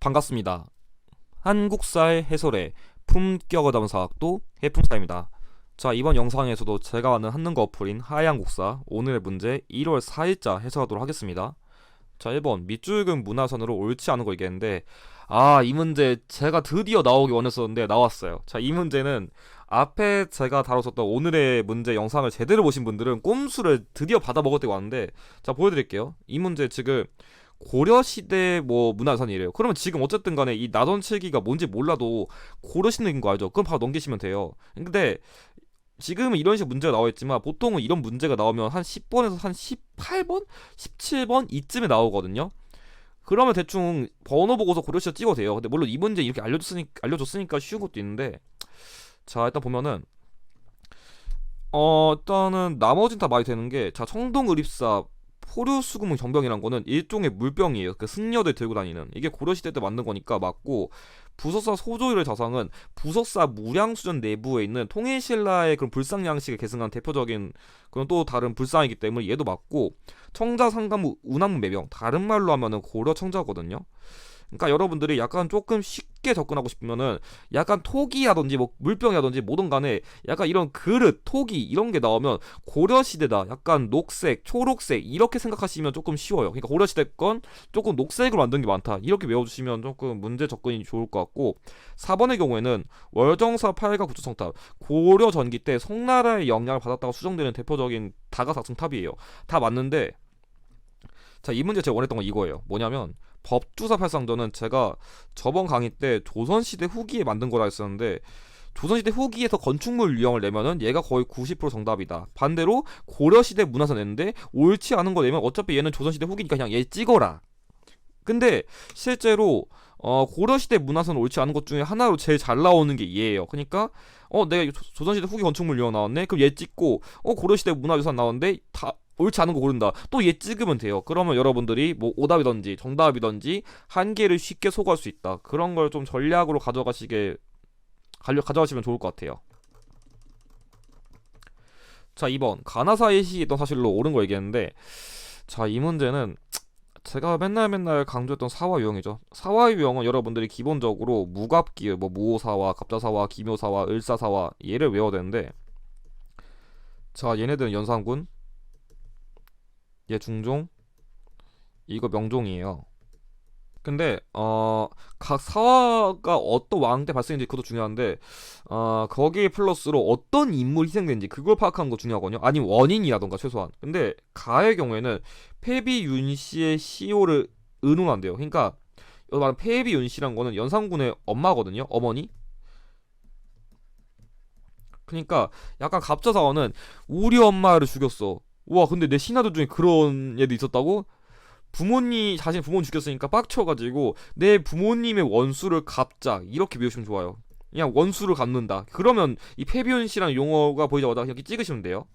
반갑습니다. 한국사의 해설의 품격을 담은 사학도 해품사입니다. 자, 이번 영상에서도 제가 아는 한능과 어플인 하얀국사 오늘의 문제 1월 4일자 해설하도록 하겠습니다. 자, 1번 밑줄근 문화선으로 옳지 않은 거 얘기했는데 이 문제 제가 드디어 나오기 원했었는데 나왔어요. 자, 이 문제는 앞에 제가 다뤘었던 오늘의 문제 영상을 제대로 보신 분들은 꼼수를 드디어 받아먹을 때가 왔는데, 자, 보여드릴게요. 이 문제 지금 고려시대 문화유산이래요. 그러면 지금 어쨌든 간에 이 나전칠기가 뭔지 몰라도 고려시대인 거 알죠? 그럼 바로 넘기시면 돼요. 근데 지금은 이런 식의 문제가 나와있지만 보통은 이런 문제가 나오면 한 10번에서 한 18번? 17번 이쯤에 나오거든요. 그러면 대충 번호 보고서 고려시대 찍어도 돼요. 근데 물론 이 문제 이렇게 알려줬으니까 쉬운 것도 있는데, 자, 일단 보면은 일단은 나머진 다 말이 되는 게, 자, 청동의립사 포류수구문 정병이란 거는 일종의 물병이에요. 그 승려들 들고 다니는, 이게 고려시대 때 만든 거니까 맞고, 부석사 소조일의 자상은 부석사 무량수전 내부에 있는 통일신라의 그런 불상 양식을 계승한 대표적인 그런 또 다른 불상이기 때문에 얘도 맞고, 청자 상가무 운암문 매병, 다른 말로 하면은 고려 청자거든요. 그러니까 여러분들이 약간 조금 쉽게 접근하고 싶으면은 약간 토기라든지 물병이라든지 뭐든 간에 약간 이런 그릇, 토기 이런 게 나오면 고려시대다, 약간 녹색, 초록색 이렇게 생각하시면 조금 쉬워요. 그러니까 고려시대 건 조금 녹색으로 만든 게 많다, 이렇게 외워주시면 조금 문제 접근이 좋을 것 같고, 4번의 경우에는 월정사 8가 구초성탑, 고려 전기 때 송나라의 영향을 받았다고 수정되는 대표적인 다가삭성탑이에요. 다 맞는데, 자, 이 문제 제가 원했던 건 이거예요. 뭐냐면 법주사 팔상전은 제가 저번 강의 때 조선시대 후기에 만든 거라 했었는데, 조선시대 후기에서 건축물 유형을 내면은 얘가 거의 90% 정답이다. 반대로 고려시대 문화선 냈는데 옳지 않은 거 내면 어차피 얘는 조선시대 후기니까 그냥 얘 찍어라. 근데 실제로 고려시대 문화선 옳지 않은 것 중에 하나로 제일 잘 나오는 게 얘예요. 그러니까 내가 조선시대 후기 건축물 유형 나왔네, 그럼 얘 찍고, 고려시대 문화유산 나왔는데 다 옳지 않은 거 고른다, 또 얘 찍으면 돼요. 그러면 여러분들이 오답이든지 정답이든지 한 개를 쉽게 소거할 수 있다. 그런 걸 좀 전략으로 가져가시면 좋을 것 같아요. 자, 2번 가나사의 시에 있던 사실로 옳은 거 얘기했는데, 자, 이 문제는 제가 맨날 강조했던 사화 유형이죠. 사화 유형은 여러분들이 기본적으로 무갑기의 무오사화, 갑자사화, 기묘사화, 을사사화 얘를 외워야 되는데, 자, 얘네들은 연산군, 얘 중종, 이거 명종이에요. 근데 각 사화가 어떤 왕 때 발생했는지 그것도 중요한데, 거기에 플러스로 어떤 인물이 희생된지 그걸 파악하는 거 중요하거든요. 아니면 원인이라던가 최소한. 근데 가의 경우에는 폐비 윤씨의 시호를 의논한대요. 그러니까 여기 말하는 폐비 윤씨란 거는 연산군의 엄마거든요, 어머니. 그러니까 약간 갑자사화는 우리 엄마를 죽였어. 와, 근데 내 신하들 중에 그런 애도 있었다고? 자신 부모님 죽였으니까 빡쳐가지고 내 부모님의 원수를 갚자, 이렇게 외우시면 좋아요. 그냥 원수를 갚는다. 그러면 이 폐비윤씨라는 용어가 보이자마자 그냥 찍으시면 돼요.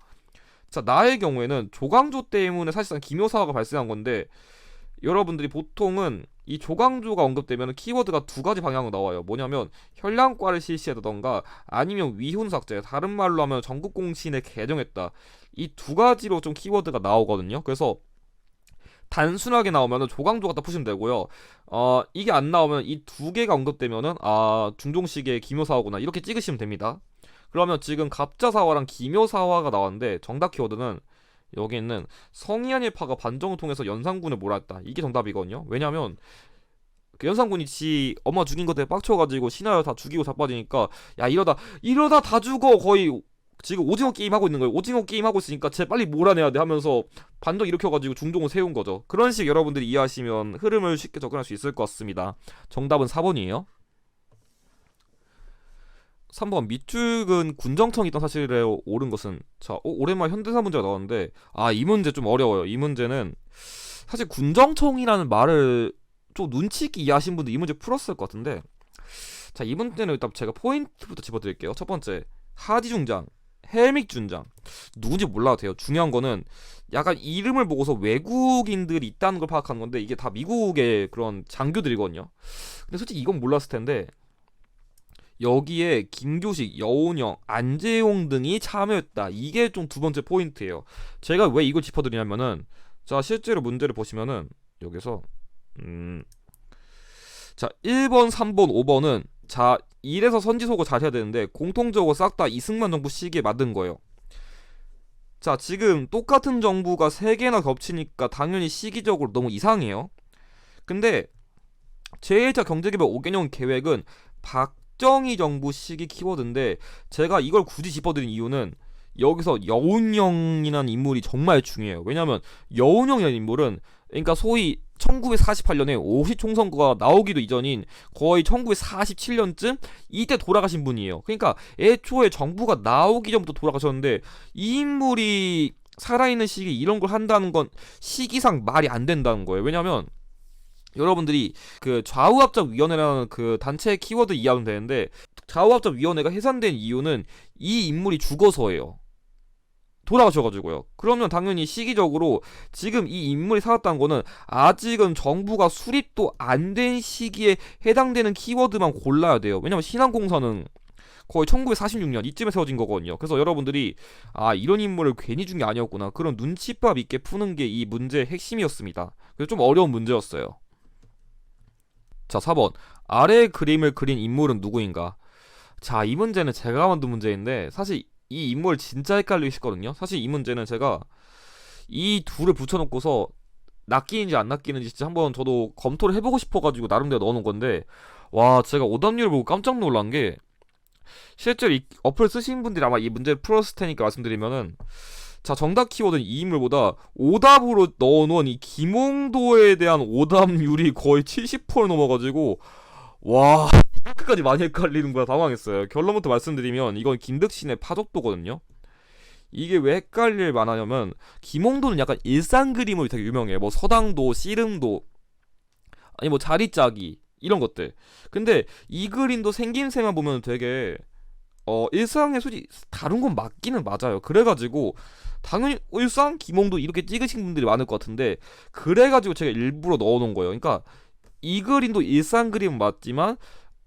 자, 나의 경우에는 조광조 때문에 사실상 기묘사화가 발생한 건데, 여러분들이 보통은 이 조광조가 언급되면 키워드가 두 가지 방향으로 나와요. 뭐냐면 혈량과를 실시하다던가 아니면 위훈삭제, 다른 말로 하면 전국공신에 개정했다, 이 두 가지로 좀 키워드가 나오거든요. 그래서 단순하게 나오면은 조광조 갖다 푸시면 되고요. 이게 안 나오면 이 두 개가 언급되면은 중종식의 기묘사화구나, 이렇게 찍으시면 됩니다. 그러면 지금 갑자사화랑 기묘사화가 나왔는데 정답 키워드는 여기 있는 성희한일파가 반정을 통해서 연산군을 몰았다, 이게 정답이거든요. 왜냐면 그 연산군이 지 엄마 죽인 것에 빡쳐가지고 신하를 다 죽이고 자빠지니까, 야, 이러다 다 죽어, 거의 지금 오징어 게임 하고 있는 거예요. 오징어 게임 하고 있으니까 쟤 빨리 몰아내야 돼 하면서 반정 일으켜가지고 중종을 세운 거죠. 그런 식 여러분들이 이해하시면 흐름을 쉽게 접근할 수 있을 것 같습니다. 정답은 4번이에요. 3번 밑줄근 군정청이 있던 사실에 옳은 것은, 자, 오랜만에 현대사 문제가 나왔는데, 이 문제 좀 어려워요. 이 문제는 사실 군정청이라는 말을 좀 눈치 있게 이해하신 분들 이 문제 풀었을 것 같은데, 자, 이 문제는 일단 제가 포인트부터 집어드릴게요. 첫 번째, 하디중장, 헬믹준장, 누군지 몰라도 돼요. 중요한 거는 약간 이름을 보고서 외국인들이 있다는 걸 파악하는 건데, 이게 다 미국의 그런 장교들이거든요. 근데 솔직히 이건 몰랐을 텐데, 여기에 김교식, 여운형, 안재용 등이 참여했다, 이게 좀 두 번째 포인트예요. 제가 왜 이걸 짚어드리냐면은, 자, 실제로 문제를 보시면은 여기서 자, 1번, 3번, 5번은 자, 이래서 선지속을 잘 해야 되는데 공통적으로 싹 다 이승만 정부 시기에 만든 거예요. 자, 지금 똑같은 정부가 3개나 겹치니까 당연히 시기적으로 너무 이상해요. 근데 제1차 경제개발 5개년 계획은 박정희 정부 시기 키워드인데 제가 이걸 굳이 짚어드린 이유는 여기서 여운형이라는 인물이 정말 중요해요. 왜냐면 여운형이라는 인물은 그러니까 소위 1948년에 50 총선거가 나오기도 이전인 거의 1947년쯤 이때 돌아가신 분이에요. 그러니까 애초에 정부가 나오기 전부터 돌아가셨는데 이 인물이 살아있는 시기에 이런 걸 한다는 건 시기상 말이 안 된다는 거예요. 왜냐면 여러분들이 그 좌우합작위원회라는 그 단체 키워드 이해하면 되는데 좌우합작위원회가 해산된 이유는 이 인물이 죽어서예요. 돌아가셔가지고요. 그러면 당연히 시기적으로 지금 이 인물이 살았다는 거는 아직은 정부가 수립도 안 된 시기에 해당되는 키워드만 골라야 돼요. 왜냐면 신한공사는 거의 1946년 이쯤에 세워진 거거든요. 그래서 여러분들이 아, 이런 인물을 괜히 준 게 아니었구나, 그런 눈치밥 있게 푸는 게 이 문제의 핵심이었습니다. 그래서 좀 어려운 문제였어요. 자, 4번. 아래 그림을 그린 인물은 누구인가? 자, 이 문제는 제가 만든 문제인데 사실 이 인물 진짜 헷갈리시거든요. 사실 이 문제는 제가 이 둘을 붙여놓고서 낚이는지 안 낚이는지 진짜 한번 저도 검토를 해보고 싶어가지고 나름대로 넣어놓은 건데, 와, 제가 오답률을 보고 깜짝 놀란 게 실제로 이 어플 쓰신 분들이 아마 이 문제를 풀었을 테니까 말씀드리면은, 자, 정답 키워드는 이 인물보다 오답으로 넣어놓은 이 김홍도에 대한 오답률이 거의 70% 넘어가지고 와, 이렇게까지 많이 헷갈리는 거야 당황했어요. 결론부터 말씀드리면 이건 김득신의 파족도거든요. 이게 왜 헷갈릴 만하냐면 김홍도는 약간 일상 그림으로 되게 유명해. 뭐 서당도, 씨름도, 아니 뭐 자리짜기 이런 것들. 근데 이 그림도 생김새만 보면 되게 일상에 솔직히 다른 건 맞기는 맞아요. 그래가지고 당연히 일상 김홍도 이렇게 찍으신 분들이 많을 것 같은데, 그래가지고 제가 일부러 넣어놓은 거예요. 그러니까 이 그림도 일상 그림은 맞지만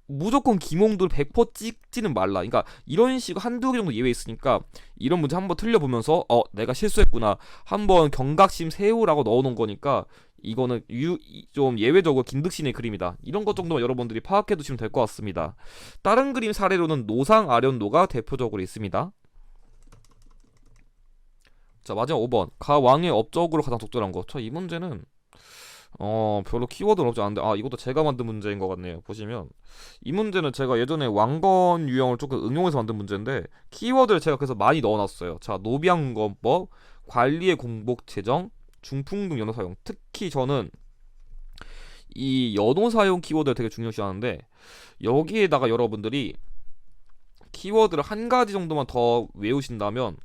무조건 김홍도를 100% 찍지는 말라. 그러니까 이런 식으로 한두 개 정도 예외 있으니까 이런 문제 한번 틀려보면서 내가 실수했구나 한번 경각심 세우라고 넣어놓은 거니까, 이거는 좀 예외적으로 김득신의 그림이다, 이런 것 정도만 여러분들이 파악해 두시면 될 것 같습니다. 다른 그림 사례로는 노상 아련도가 대표적으로 있습니다. 자, 마지막 5번. 가 왕의 업적으로 가장 적절한 것. 이 문제는 별로 키워드는 없지 않은데, 이것도 제가 만든 문제인 것 같네요. 보시면 이 문제는 제가 예전에 왕건 유형을 조금 응용해서 만든 문제인데 키워드를 제가 그래서 많이 넣어놨어요. 자, 노비안건법, 관리의 공복 재정, 중풍등 연호 사용. 특히 저는 이 연호 사용 키워드를 되게 중요시하는데, 여기에다가 여러분들이 키워드를 한 가지 정도만 더 외우신다면,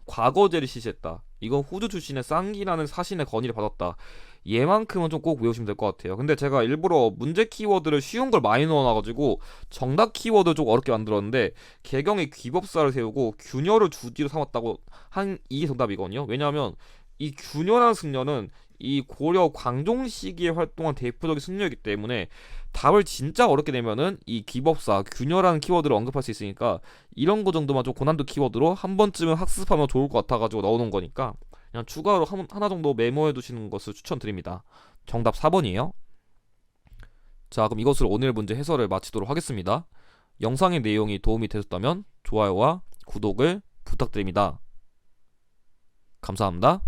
과거제를 실시했다, 이건 호주 출신의 쌍기라는 사신의 건의를 받았다, 얘만큼은 좀 꼭 외우시면 될 것 같아요. 근데 제가 일부러 문제 키워드를 쉬운 걸 많이 넣어놔가지고 정답 키워드 좀 어렵게 만들었는데, 개경의 귀법사를 세우고 균열을 주지로 삼았다고 한 이게 정답이거든요. 왜냐하면 이 균열한 승려는 이 고려 광종 시기에 활동한 대표적인 승려이기 때문에 답을 진짜 어렵게 내면은 이 귀법사, 균열하는 키워드를 언급할 수 있으니까 이런 거 정도만 좀 고난도 키워드로 한 번쯤은 학습하면 좋을 것 같아가지고 넣어놓은 거니까 그냥 추가로 하나 정도 메모해 두시는 것을 추천드립니다. 정답 4번이에요. 자, 그럼 이것으로 오늘 문제 해설을 마치도록 하겠습니다. 영상의 내용이 도움이 되셨다면 좋아요와 구독을 부탁드립니다. 감사합니다.